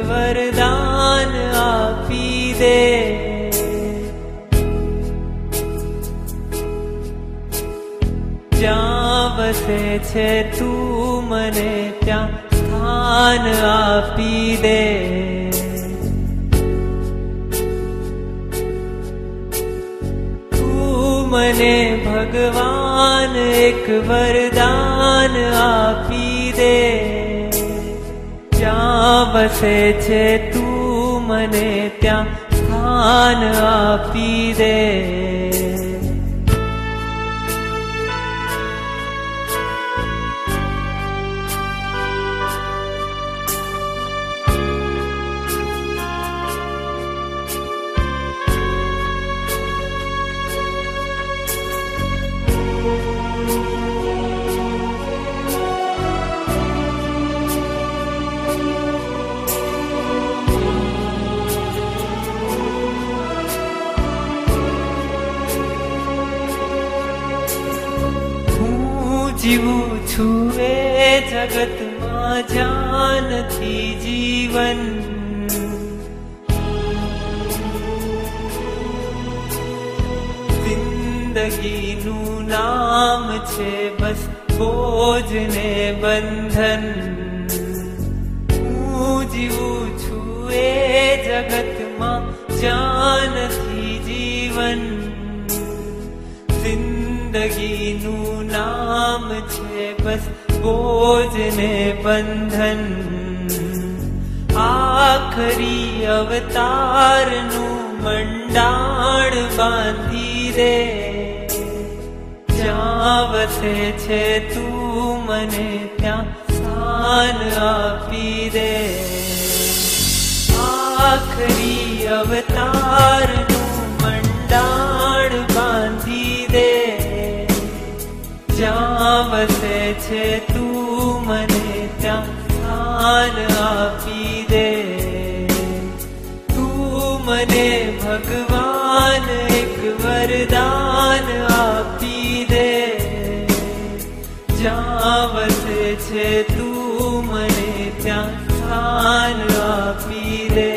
વરદાન આપી દે. જ્યાં વસે છે તું મને ત્યાં સ્થાન આપી દે. તું મને ભગવાન એક વરદાન આપી દે. જ્યાં વસે છે તું મને ત્યાં સ્થાન આપી દે. જીવું છું એ જગતમાં જ્યાં નથી જીવન. જિંદગીનું નામ છે બસ બોજ ને બંધન. હું જીવું છું એ જગતમાં જ્યાં નથી જીવન. જિંદગીનું નામ છે બસ બોજ ને બંધન. આખરી અવતારનું મંડાણ બાંધી દે. જ્યાં વસે છે તું મને ત્યાં સ્થાન આપી દે. આખરી અવતારનું મંડાણ બાંધી દે. જ્યાં વસે છે તું મને ત્યાં સ્થાન આપી દે. તું મને ભગવાન એક વરદાન આપી દે. જ્યાં વસે છે તું મને ત્યાં સ્થાન આપી દે.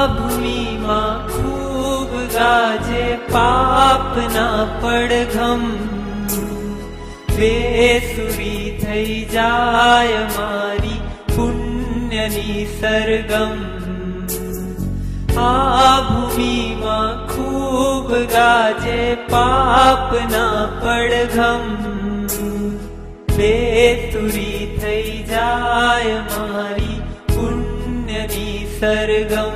ભૂમિમાં ખૂબ ગાજે પાપના પડઘમ. બેસુરી થઈ જાય મારી પુણ્યની સરગમ. આ ભૂમિમાં ખૂબ ગાજે પાપના પડઘમ. બેસુરી થઈ જાય મારી પુણ્યની સરગમ.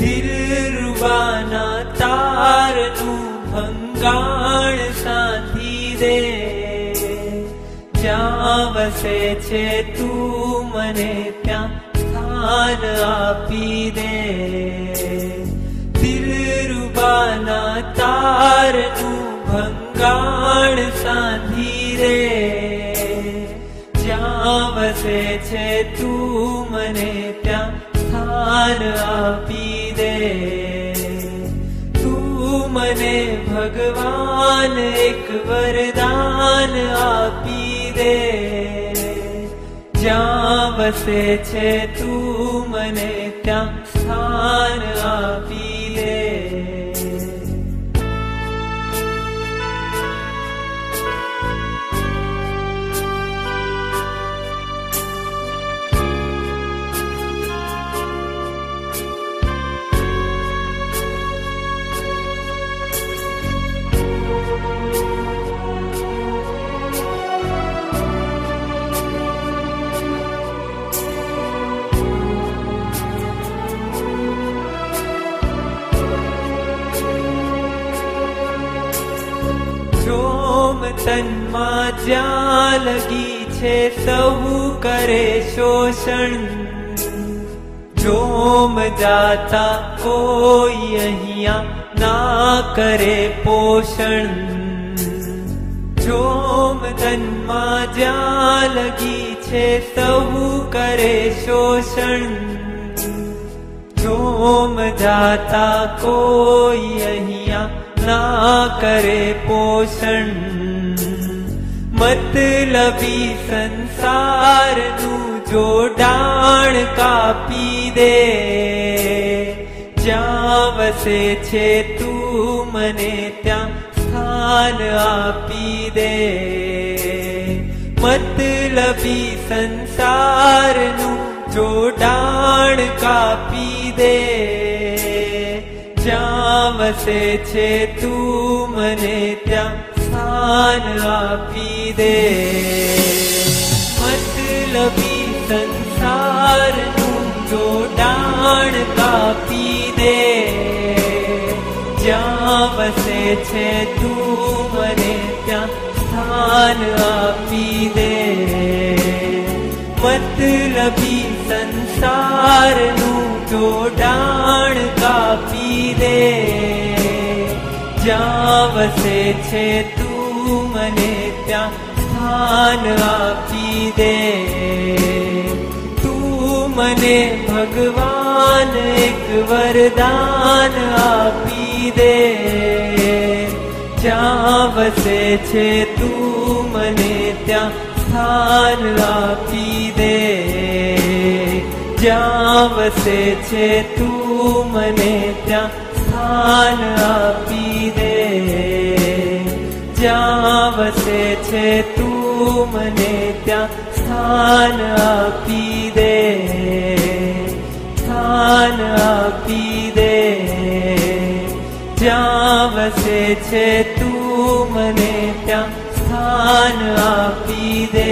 દિલરુબાના તારનું ભંગાણ સાધી દે. જ્યાં વસે છે તું મને ત્યાં સ્થાન આપી દે. દિલરુબાના તારનું ભંગાણ સાધી દે. જ્યાં વસે છે તું મને ત્યાં સ્થાન આપી દે. તું મને ભગવાન એક વરદાન આપી દે. જ્યાં વસે છે તું મને ત્યાં સ્થાન આપી દે. તનમાં જ્યાં લગી છે સહુ કરે શોષણ, જોમ જાતા કોઈ અહીંયા ના કરે પોષણ. જોમ તનમાં જ્યાં લગી છે સહુ કરે શોષણ, જોમ જાતા કોઈ અહીંયા ના કરે પોષણ. મતલબી સંસારનું જોડાણ કાપી દે, જ્યાં વસે છે તું મને ત્યાં સ્થાન આપી દે. મતલબી સંસારનું જોડાણ કાપી દે, જ્યાં વસે છે તું મને ત્યાં સ્થાન આપી દે. મતલબી સંસારનું જોડાણ કાપી દે, જ્યાં વસે છે તું મને ત્યાં સ્થાન આપી દે. મતલબી સંસારનું જોડાણ કાપી દે, જ્યાં વસે છે તું મને ત્યાં સ્થાન આપી દે. તું મને ભગવાન એક વરદાન આપી દે, જ્યાં વસે છે તું મને ત્યાં સ્થાન આપી દે. જ્યાં વસે છે તું મને ત્યાં સ્થાન આપી દે. જ્યાં વસે છે તું મને ત્યાં સ્થાન આપી દે. સ્થાન આપી દે. જ્યાં વસે છે તું મને ત્યાં સ્થાન આપી દે.